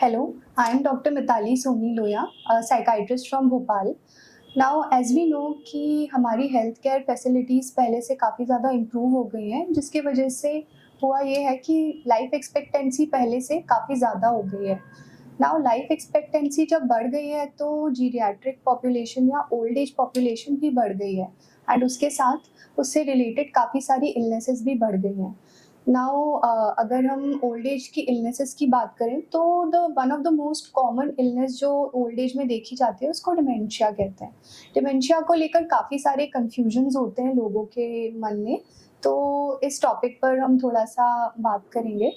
Hello, I am Dr. Mitali Soni Loya, a psychiatrist from Bhopal. Now, as we know कि हमारी health care facilities पहले से काफ़ी ज़्यादा इम्प्रूव हो गई हैं, जिसकी वजह से हुआ ये है कि लाइफ एक्सपेक्टेंसी पहले से काफ़ी ज़्यादा हो गई है। नाउ लाइफ एक्सपेक्टेंसी जब बढ़ गई है तो जीरियाट्रिक पॉपुलेशन या ओल्ड एज पॉपुलेशन भी बढ़ गई है एंड उसके साथ उससे रिलेटेड काफ़ी सारी इलनेसेस भी बढ़ गई हैं। नाउ अगर हम ओल्ड एज की इलनेसेस की बात करें तो the one of the most common illness जो ओल्ड एज में देखी जाती है उसको डिमेंशिया कहते हैं। डिमेंशिया को लेकर काफ़ी सारे कन्फ्यूजन्स होते हैं लोगों के मन में, तो इस टॉपिक पर हम थोड़ा-सा बात करेंगे।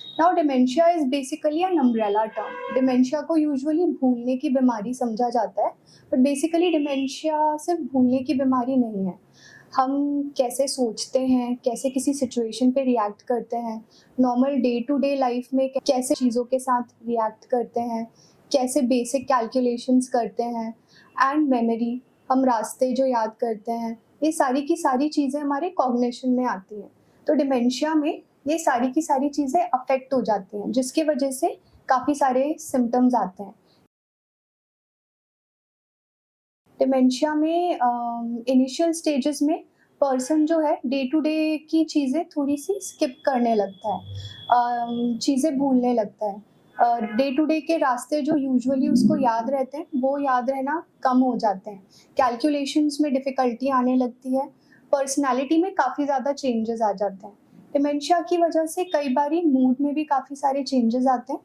Now dementia is basically an umbrella term. Dementia को यूजुअली भूलने की बीमारी समझा जाता है, बट बेसिकली डिमेंशिया सिर्फ भूलने की बीमारी नहीं है। हम कैसे सोचते हैं, कैसे किसी सिचुएशन पे रिएक्ट करते हैं, normal day to day life में कैसे चीज़ों के साथ रिएक्ट करते हैं, कैसे बेसिक कैलकुलेशंस करते हैं एंड मेमोरी, हम रास्ते जो याद करते हैं, ये सारी की सारी चीज़ें हमारे कॉग्निशन में आती हैं। तो डिमेंशिया में ये सारी की सारी चीज़ें अफ़ेक्ट हो जाती हैं, जिसकी वजह से काफ़ी सारे सिम्पटम्स आते हैं। डिमेंशिया में इनिशियल स्टेजेस में पर्सन जो है डे टू डे की चीज़ें थोड़ी-सी स्किप करने लगता है, चीज़ें भूलने लगता है। डे टू डे के रास्ते जो यूजुअली उसको याद रहते हैं, वो याद रहना कम हो जाते हैं। कैलकुलेशंस में डिफ़िकल्टी आने लगती है, पर्सनैलिटी में काफ़ी ज़्यादा चेंजेस आ जाते हैं। डिमेंशिया की वजह से कई बारी मूड में भी काफ़ी सारे चेंजेस आते हैं।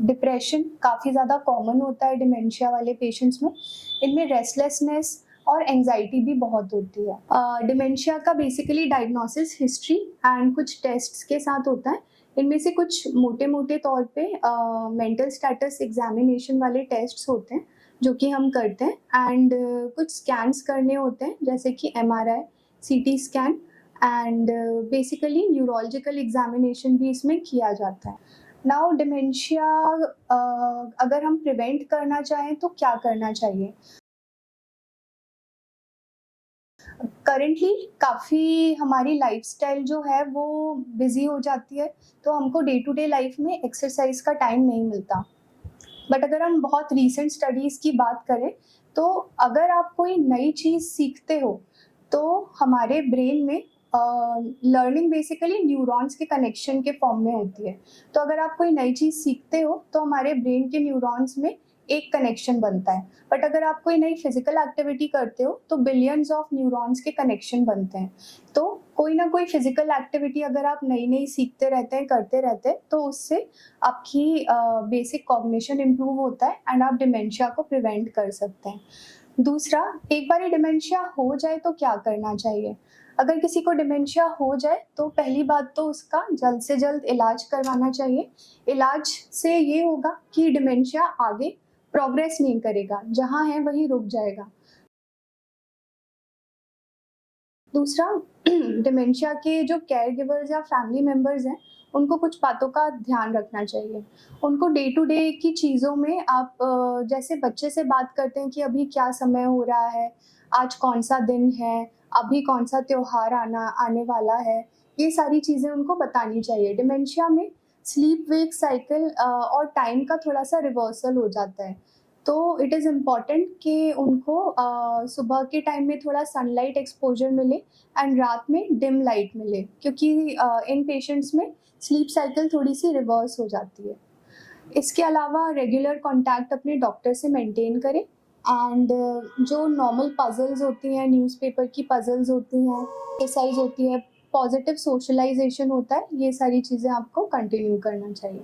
डिप्रेशन काफ़ी ज़्यादा कॉमन होता है डिमेंशिया वाले पेशेंट्स में। इनमें रेस्टलेसनेस और एंग्जायटी भी बहुत होती है। डिमेंशिया का बेसिकली डायग्नोसिस हिस्ट्री एंड कुछ टेस्ट्स के साथ होता है। इनमें से कुछ मोटे-मोटे तौर पे मेंटल स्टेटस एग्ज़ामिनेशन वाले टेस्ट्स होते हैं, जो कि हम करते हैं एंड कुछ स्कैन्स करने होते हैं, जैसे कि MRI, CT scan and basically neurological examination भी इसमें किया जाता है। नाउ डिमेंशिया अगर हम प्रिवेंट करना चाहें तो क्या करना चाहिए? करंटली काफ़ी हमारी लाइफ़स्टाइल जो है वो बिज़ी हो जाती है, तो हमको डे टू डे लाइफ़ में एक्सरसाइज़ का टाइम नहीं मिलता। बट अगर हम बहुत रीसेंट स्टडीज़ की बात करें, तो अगर आप कोई नई चीज़ सीखते हो, तो हमारे ब्रेन में लर्निंग बेसिकली न्यूरॉन्स के कनेक्शन के फॉर्म में होती है। तो अगर आप कोई नई चीज़ सीखते हो, तो हमारे ब्रेन के न्यूरॉन्स में एक कनेक्शन बनता है। बट अगर आप कोई नई फिज़िकल एक्टिविटी करते हो, तो बिलियंस ऑफ न्यूरॉन्स के कनेक्शन बनते हैं। तो कोई ना कोई फिज़िकल एक्टिविटी अगर आप नई-नई सीखते रहते हैं, करते रहते हैं, तो उससे आपकी बेसिक कॉग्निशन इम्प्रूव होता है एंड आप डिमेंशिया को प्रिवेंट कर सकते हैं। दूसरा, एक बारी डिमेंशिया हो जाए तो क्या करना चाहिए? अगर किसी को डिमेंशिया हो जाए तो पहली बात तो उसका जल्द से जल्द इलाज करवाना चाहिए। इलाज से ये होगा कि डिमेंशिया आगे प्रोग्रेस नहीं करेगा, जहाँ है वहीं रुक जाएगा। दूसरा डिमेंशिया के जो केयर गिवर्स या फैमिली मेंबर्स हैं, उनको कुछ बातों का ध्यान रखना चाहिए। उनको डे टू डे की चीज़ों में आप जैसे बच्चे से बात करते हैं कि अभी क्या समय हो रहा है, आज कौन-सा दिन है, अभी कौन-सा त्योहार आने वाला है, ये सारी चीज़ें उनको बतानी चाहिए। डिमेंशिया में स्लीप वेक साइकिल और टाइम का थोड़ा-सा रिवर्सल हो जाता है। तो इट इज़ इम्पोर्टेंट कि उनको सुबह के टाइम में थोड़ा सनलाइट एक्सपोज़र मिले एंड रात में डिम लाइट मिले, क्योंकि इन पेशेंट्स में स्लीप साइकिल थोड़ी-सी रिवर्स हो जाती है। इसके अलावा रेगुलर कॉन्टैक्ट अपने डॉक्टर से मेंटेन करें एंड जो नॉर्मल पज़ल्स होती हैं, न्यूज़पेपर की पज़ल्स होती हैं, एक्सरसाइज़ होती है, पॉज़िटिव सोशलाइज़ेशन होता है, ये सारी चीज़ें आपको कंटिन्यू करना चाहिए।